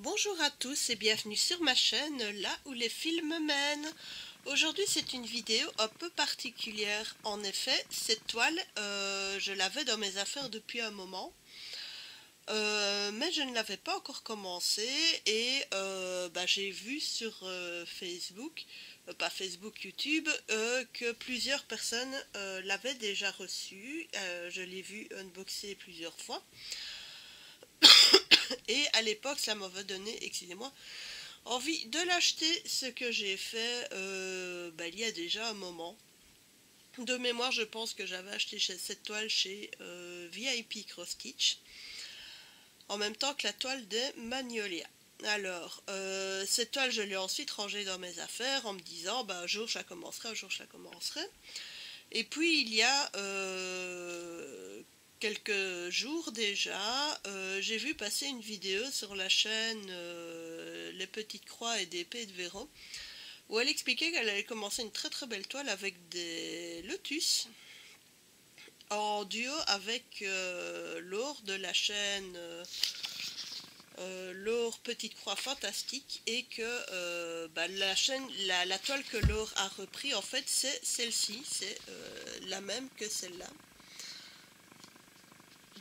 Bonjour à tous et bienvenue sur ma chaîne, là où les films mènent. Aujourd'hui c'est une vidéo un peu particulière. En effet, cette toile, je l'avais dans mes affaires depuis un moment. Mais je ne l'avais pas encore commencé et j'ai vu sur Facebook, pas Facebook, YouTube, que plusieurs personnes l'avaient déjà reçu. Je l'ai vu unboxer plusieurs fois. Et à l'époque, ça m'avait donné, excusez-moi, envie de l'acheter, ce que j'ai fait il y a déjà un moment. De mémoire, je pense que j'avais acheté cette toile chez VIP Cross Stitch, en même temps que la toile des Magnolia. Alors, cette toile, je l'ai ensuite rangée dans mes affaires en me disant, un jour je la commencerai, un jour je la commencerai. Et puis il y a quelques jours déjà, j'ai vu passer une vidéo sur la chaîne Les Petites Croix et des Épées de Véro, où elle expliquait qu'elle allait commencer une très très belle toile avec des lotus en duo avec Laure de la chaîne Laure Petite Croix Fantastique, et que la toile que Laure a repris, en fait c'est celle-ci, c'est la même que celle-là.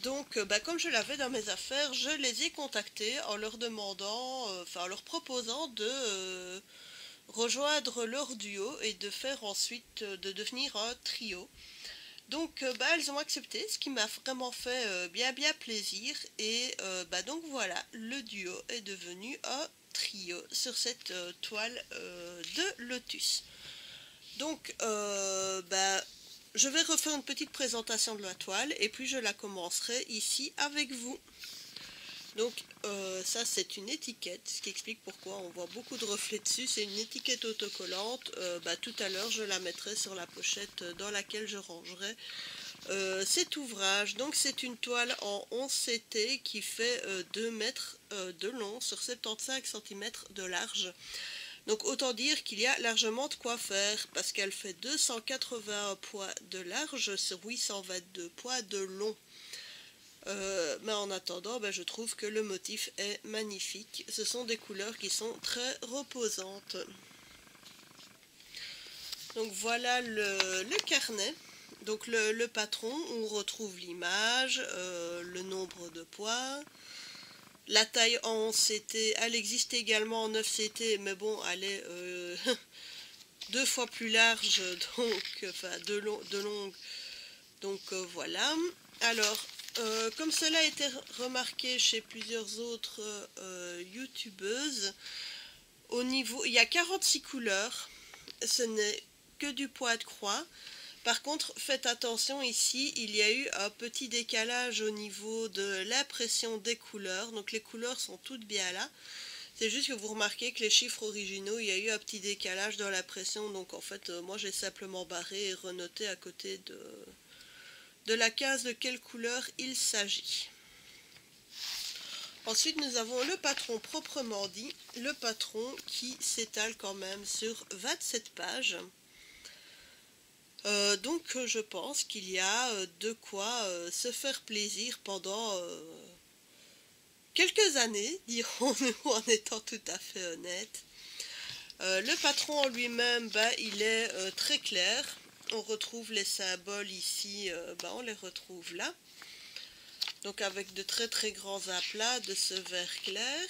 Donc, comme je l'avais dans mes affaires, je les ai contactés en leur demandant, en leur proposant de rejoindre leur duo et de faire ensuite, de devenir un trio. Donc, elles ont accepté, ce qui m'a vraiment fait bien plaisir. Et donc voilà, le duo est devenu un trio sur cette toile de Lotus. Donc, je vais refaire une petite présentation de la toile et puis je la commencerai ici avec vous. Donc ça c'est une étiquette, ce qui explique pourquoi on voit beaucoup de reflets dessus. C'est une étiquette autocollante. Tout à l'heure je la mettrai sur la pochette dans laquelle je rangerai cet ouvrage. Donc c'est une toile en 11 CT qui fait 2 mètres de long sur 75 cm de large. Donc autant dire qu'il y a largement de quoi faire, parce qu'elle fait 281 poids de large sur 822 poids de long. Mais en attendant, je trouve que le motif est magnifique. Ce sont des couleurs qui sont très reposantes. Donc voilà le carnet. Donc le patron, on retrouve l'image, le nombre de poids. La taille en 11 CT, elle existe également en 9 CT, mais bon, elle est 2 fois plus large, donc, de longue. Donc voilà. Alors, comme cela a été remarqué chez plusieurs autres youtubeuses, au niveau, il y a 46 couleurs, ce n'est que du poids de croix. Par contre, faites attention, ici, il y a eu un petit décalage au niveau de l'impression des couleurs. Donc les couleurs sont toutes bien là. C'est juste que vous remarquez que les chiffres originaux, il y a eu un petit décalage dans l'impression. Donc en fait, moi j'ai simplement barré et renoté à côté de la case de quelle couleur il s'agit. Ensuite, nous avons le patron proprement dit. Le patron qui s'étale quand même sur 27 pages. Donc je pense qu'il y a de quoi se faire plaisir pendant quelques années, dirons-nous, en étant tout à fait honnête. Le patron en lui-même, il est très clair. On retrouve les symboles ici, on les retrouve là. Donc avec de très très grands aplats de ce vert clair.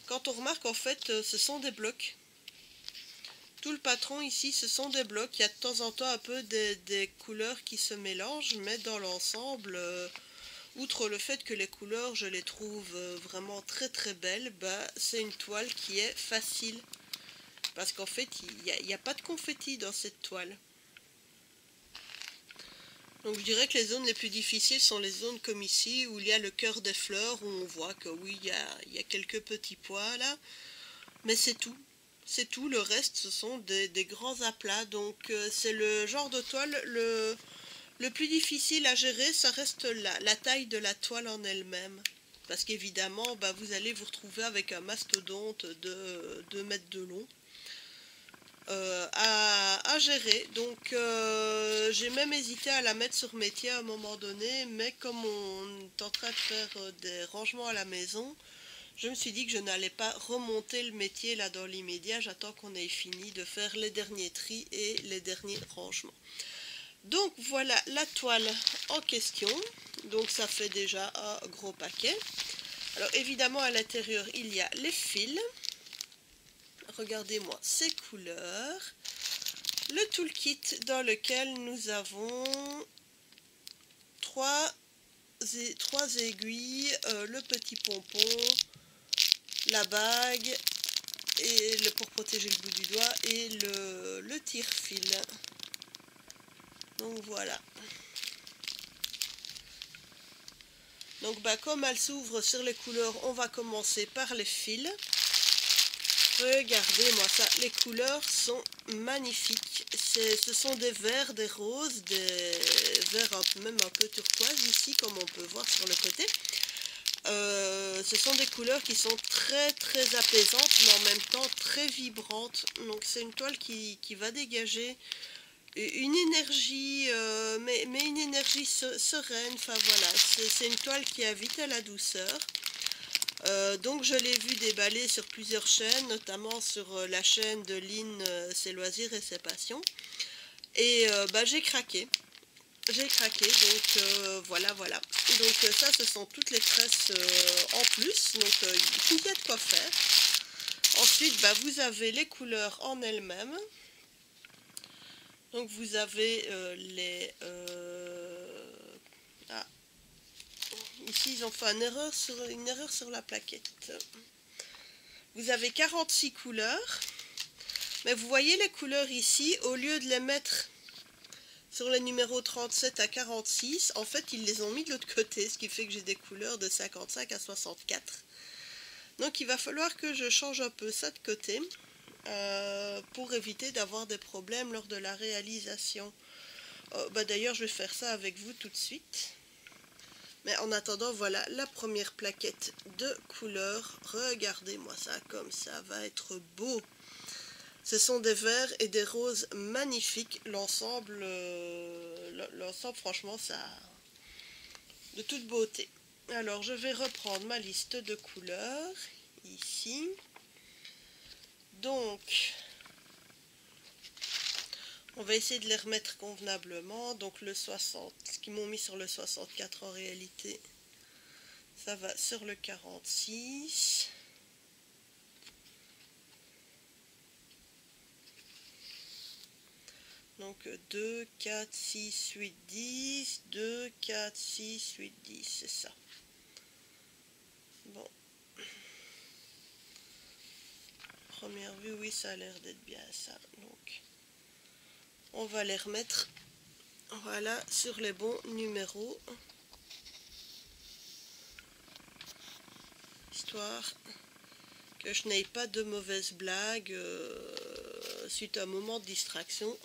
Quand on remarque, en fait, ce sont des blocs. Tout le patron ici, ce sont des blocs. Il y a de temps en temps un peu des couleurs qui se mélangent, mais dans l'ensemble, outre le fait que les couleurs, je les trouve vraiment très très belles, c'est une toile qui est facile. Parce qu'en fait, il n'y a pas de confetti dans cette toile. Donc je dirais que les zones les plus difficiles sont les zones comme ici, où il y a le cœur des fleurs, où on voit que oui, il y a quelques petits pois là. Mais c'est tout. C'est tout, le reste ce sont des grands aplats. Donc c'est le genre de toile le plus difficile à gérer, ça reste la taille de la toile en elle-même. Parce qu'évidemment, vous allez vous retrouver avec un mastodonte de 2 mètres de long à gérer. Donc j'ai même hésité à la mettre sur métier à un moment donné, mais comme on est en train de faire des rangements à la maison, je me suis dit que je n'allais pas remonter le métier là dans l'immédiat, j'attends qu'on ait fini de faire les derniers tris et les derniers rangements. Donc voilà la toile en question, donc ça fait déjà un gros paquet. Alors évidemment à l'intérieur il y a les fils, regardez-moi ces couleurs, le toolkit dans lequel nous avons trois aiguilles, le petit pompon, la bague et pour protéger le bout du doigt et le tire-fil. Donc voilà. Donc comme elle s'ouvre sur les couleurs, on va commencer par les fils. Regardez-moi ça, les couleurs sont magnifiques. Ce sont des verts, des roses, des verts même un peu turquoise ici, comme on peut voir sur le côté. Ce sont des couleurs qui sont très très apaisantes, mais en même temps très vibrantes. Donc c'est une toile qui va dégager une énergie, mais une énergie sereine. Enfin voilà, c'est une toile qui invite à la douceur. Donc je l'ai vu déballer sur plusieurs chaînes, notamment sur la chaîne de Lynn, ses loisirs et ses passions. Et j'ai craqué. Donc voilà. Donc ça, ce sont toutes les tresses en plus, donc il y a de quoi faire. Ensuite, vous avez les couleurs en elles-mêmes. Donc vous avez ici ils ont fait une erreur sur la plaquette. Vous avez 46 couleurs, mais vous voyez les couleurs ici, au lieu de les mettre sur les numéros 37 à 46, en fait ils les ont mis de l'autre côté, ce qui fait que j'ai des couleurs de 55 à 64. Donc il va falloir que je change un peu ça de côté pour éviter d'avoir des problèmes lors de la réalisation. D'ailleurs je vais faire ça avec vous tout de suite. Mais en attendant, voilà la première plaquette de couleurs. Regardez-moi ça, comme ça va être beau. Ce sont des verts et des roses magnifiques. L'ensemble, franchement, ça de toute beauté. Alors, je vais reprendre ma liste de couleurs ici. Donc, on va essayer de les remettre convenablement. Donc, le 60, ce qu'ils m'ont mis sur le 64 en réalité, ça va sur le 46. Donc 2, 4, 6, 8, 10, 2, 4, 6, 8, 10, c'est ça. Bon. Première vue, oui, ça a l'air d'être bien ça. Donc, on va les remettre, voilà, sur les bons numéros. Histoire que je n'aie pas de mauvaises blagues suite à un moment de distraction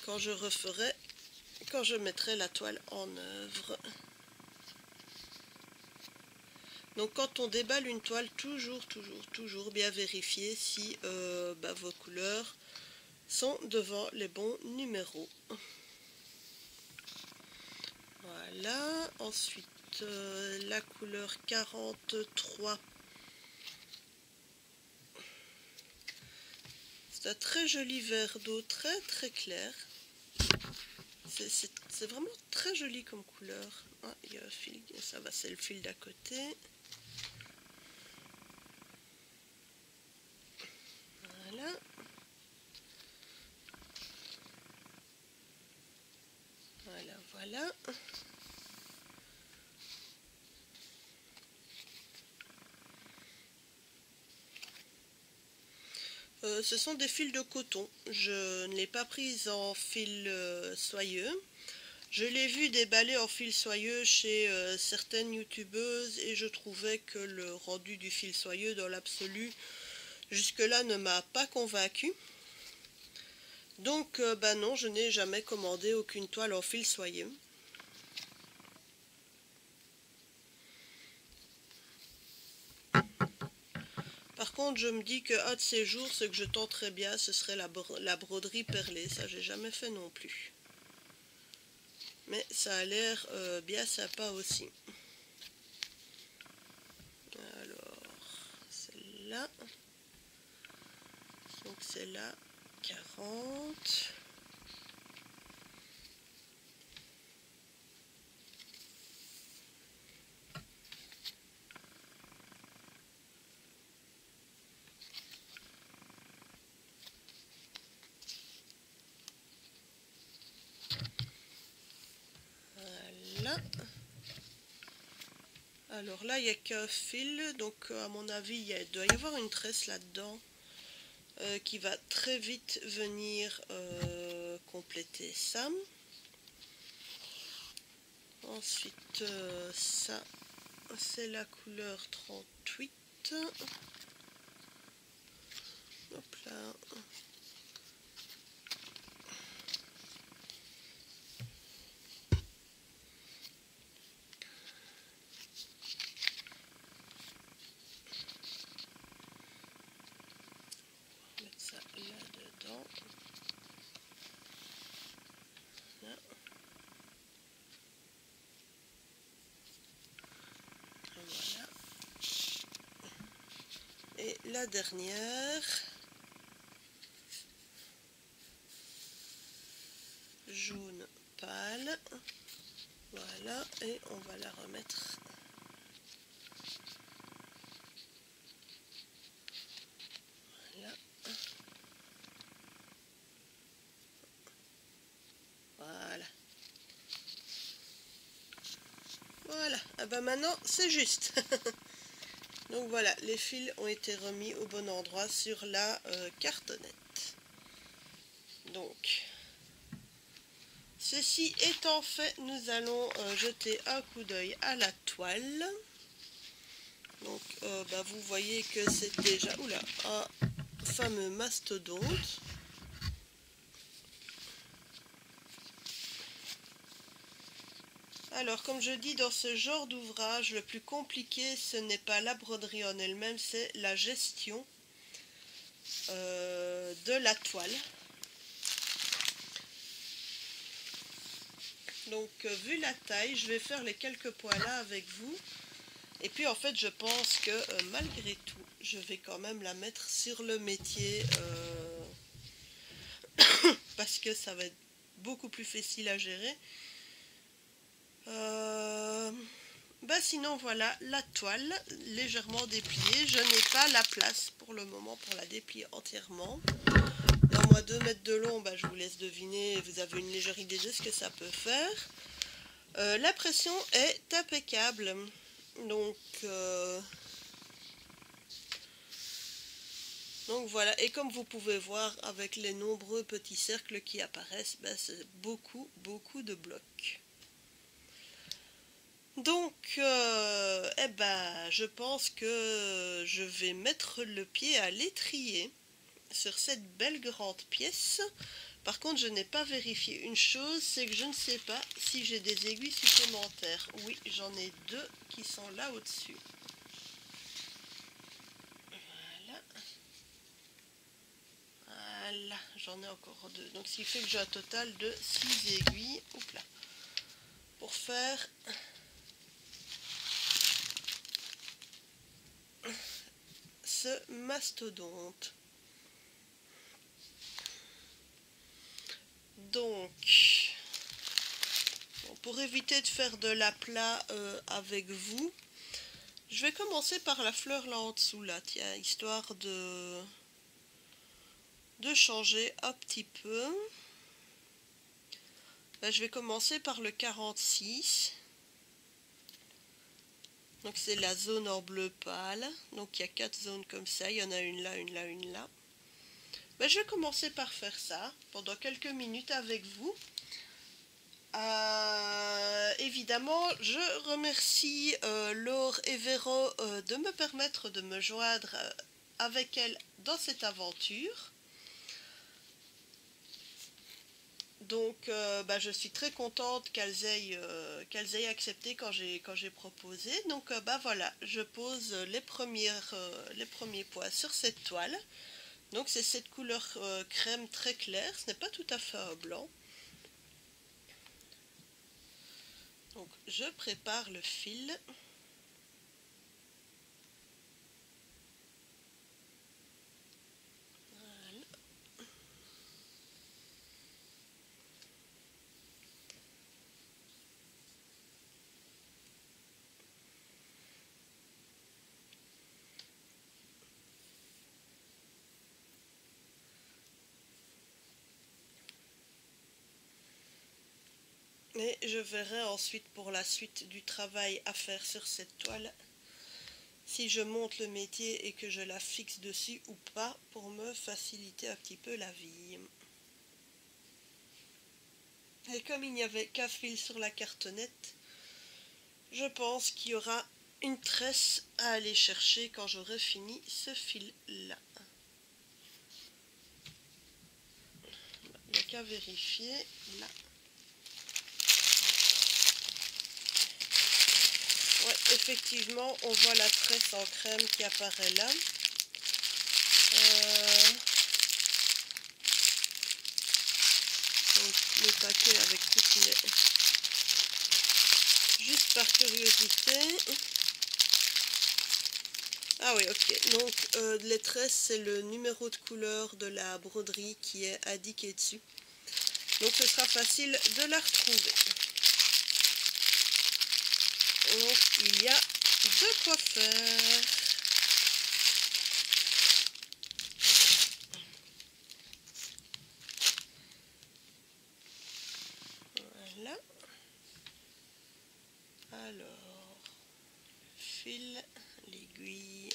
quand je mettrai la toile en œuvre. Donc quand on déballe une toile, toujours bien vérifier si vos couleurs sont devant les bons numéros. Voilà, ensuite la couleur 43. C'est un très joli vert d'eau, très très clair. C'est vraiment très joli comme couleur. Ah, il y a un fil, ça va, c'est le fil d'à côté. Voilà. Voilà. Ce sont des fils de coton. Je ne l'ai pas prise en fil soyeux. Je l'ai vu déballer en fil soyeux chez certaines youtubeuses et je trouvais que le rendu du fil soyeux dans l'absolu jusque-là ne m'a pas convaincu. Donc non, je n'ai jamais commandé aucune toile en fil soyeux. Par contre, je me dis que de ces jours, ce que je tenterais bien, ce serait la broderie perlée. Ça, j'ai jamais fait non plus. Mais ça a l'air bien sympa aussi. Alors, Voilà. Donc c'est là 40. Voilà. Alors là, il n'y a qu'un fil, donc à mon avis, il doit y avoir une tresse là-dedans qui va très vite venir compléter ça. Ensuite, ça, c'est la couleur 38. Hop là. Mettre ça là-dedans. Là. Voilà. Et la dernière, jaune pâle. Voilà, et on va la remettre. Voilà. Voilà. Voilà. Ah ben maintenant, c'est juste. Donc voilà, les fils ont été remis au bon endroit sur la cartonnette. Donc, ceci étant fait, nous allons jeter un coup d'œil à la toile. Donc, vous voyez que c'est déjà un fameux mastodonte. Alors, comme je dis, dans ce genre d'ouvrage, le plus compliqué, ce n'est pas la broderie en elle-même, c'est la gestion de la toile. Donc, vu la taille, je vais faire les quelques points là avec vous. Et puis, en fait, je pense que malgré tout, je vais quand même la mettre sur le métier parce que ça va être beaucoup plus facile à gérer. Sinon voilà la toile légèrement dépliée. Je n'ai pas la place pour le moment pour la déplier entièrement. Dans moi 2 mètres de long, je vous laisse deviner, vous avez une légère idée de ce que ça peut faire. La pression est impeccable. Donc voilà, et comme vous pouvez voir avec les nombreux petits cercles qui apparaissent, c'est beaucoup de blocs. Donc, je pense que je vais mettre le pied à l'étrier sur cette belle grande pièce. Par contre, je n'ai pas vérifié une chose, c'est que je ne sais pas si j'ai des aiguilles supplémentaires. Oui, j'en ai 2 qui sont là au-dessus. Voilà. Voilà, j'en ai encore 2. Donc, ce qui fait que j'ai un total de 6 aiguilles. Oups là. Pour faire ce mastodonte. Donc, pour éviter de faire de l'aplat avec vous, je vais commencer par la fleur là en dessous, là, tiens, histoire de changer un petit peu. Je vais commencer par le 46. Donc c'est la zone en bleu pâle. Donc il y a 4 zones comme ça. Il y en a une là, une là, une là. Je vais commencer par faire ça pendant quelques minutes avec vous. Évidemment, je remercie Laure et Véro de me permettre de me joindre avec elle dans cette aventure. Donc, je suis très contente qu'elles aient accepté quand j'ai proposé. Donc, voilà, je pose les premiers points sur cette toile. Donc, c'est cette couleur crème très claire. Ce n'est pas tout à fait un blanc. Donc, je prépare le fil. Et je verrai ensuite pour la suite du travail à faire sur cette toile si je monte le métier et que je la fixe dessus ou pas pour me faciliter un petit peu la vie. Et comme il n'y avait qu'un fil sur la cartonnette, je pense qu'il y aura une tresse à aller chercher quand j'aurai fini ce fil-là. Il n'y a qu'à vérifier là. Ouais, effectivement, on voit la tresse en crème qui apparaît là. Donc, le paquet avec toutes les... Juste par curiosité. Ah oui, ok. Donc, les tresses, c'est le numéro de couleur de la broderie qui est indiqué dessus. Donc, ce sera facile de la retrouver. Donc, il y a de quoi faire. Voilà. Alors, fil, l'aiguille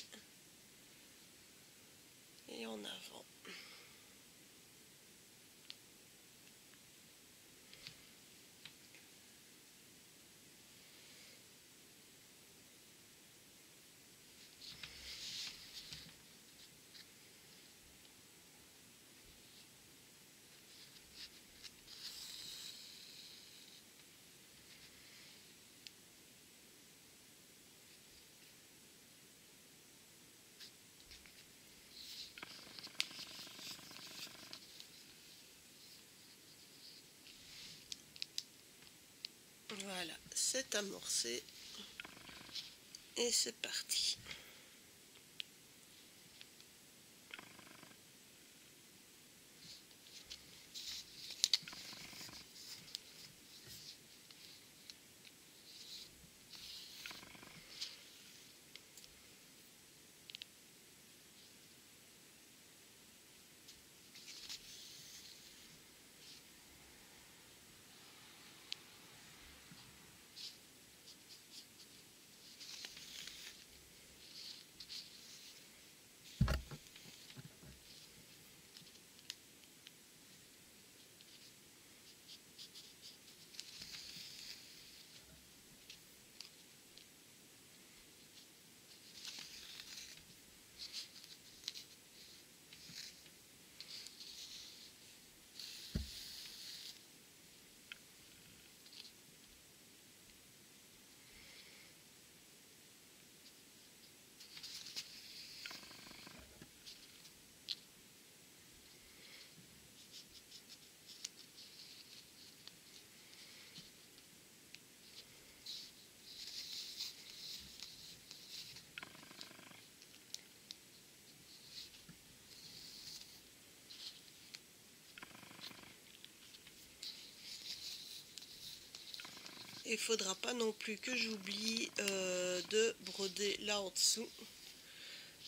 et en avant. Voilà, c'est amorcé et c'est parti. Il ne faudra pas non plus que j'oublie de broder là en dessous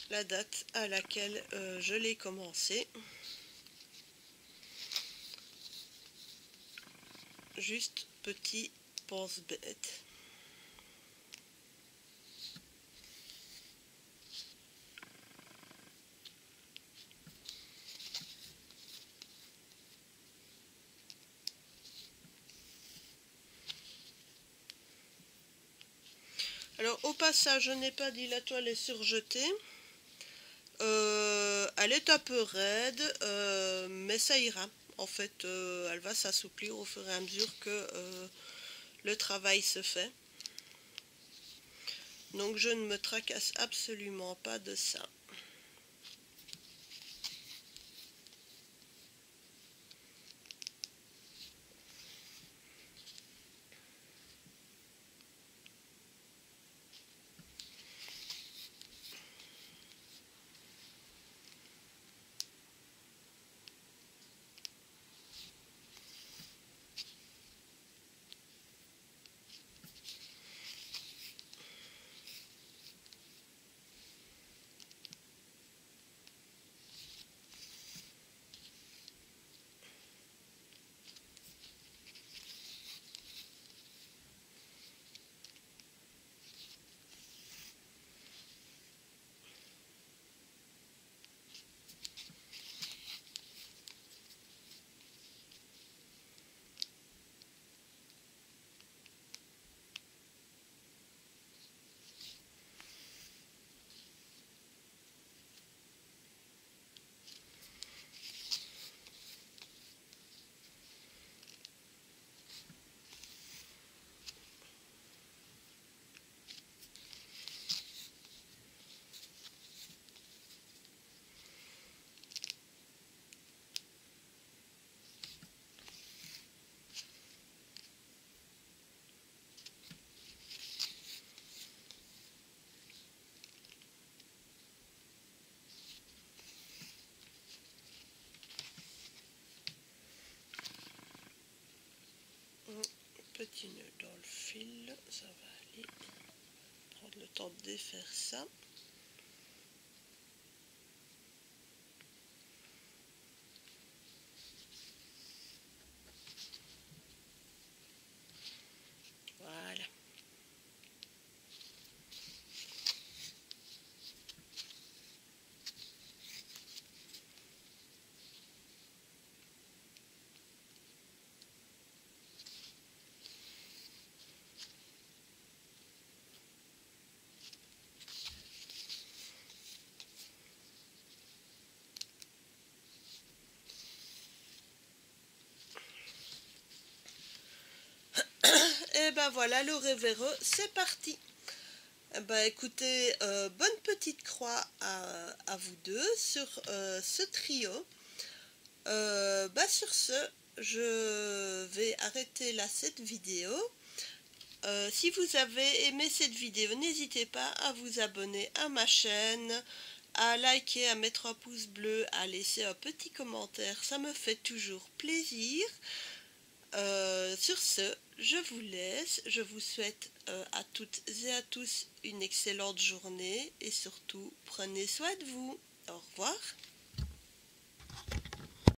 la date à laquelle je l'ai commencé. Juste petit pense-bête. Alors au passage, je n'ai pas dit la toile est surjetée. Elle est un peu raide, mais ça ira. En fait, elle va s'assouplir au fur et à mesure que le travail se fait. Donc je ne me tracasse absolument pas de ça. ça va aller. Prendre le temps de défaire ça. Voilà. Et ben voilà, le révéro, c'est parti. Eh ben écoutez, bonne petite croix à vous deux sur ce trio. Sur ce, je vais arrêter là cette vidéo. Si vous avez aimé cette vidéo, n'hésitez pas à vous abonner à ma chaîne, à liker, à mettre un pouce bleu, à laisser un petit commentaire, ça me fait toujours plaisir. Sur ce, je vous laisse, je vous souhaite à toutes et à tous une excellente journée et surtout prenez soin de vous. Au revoir.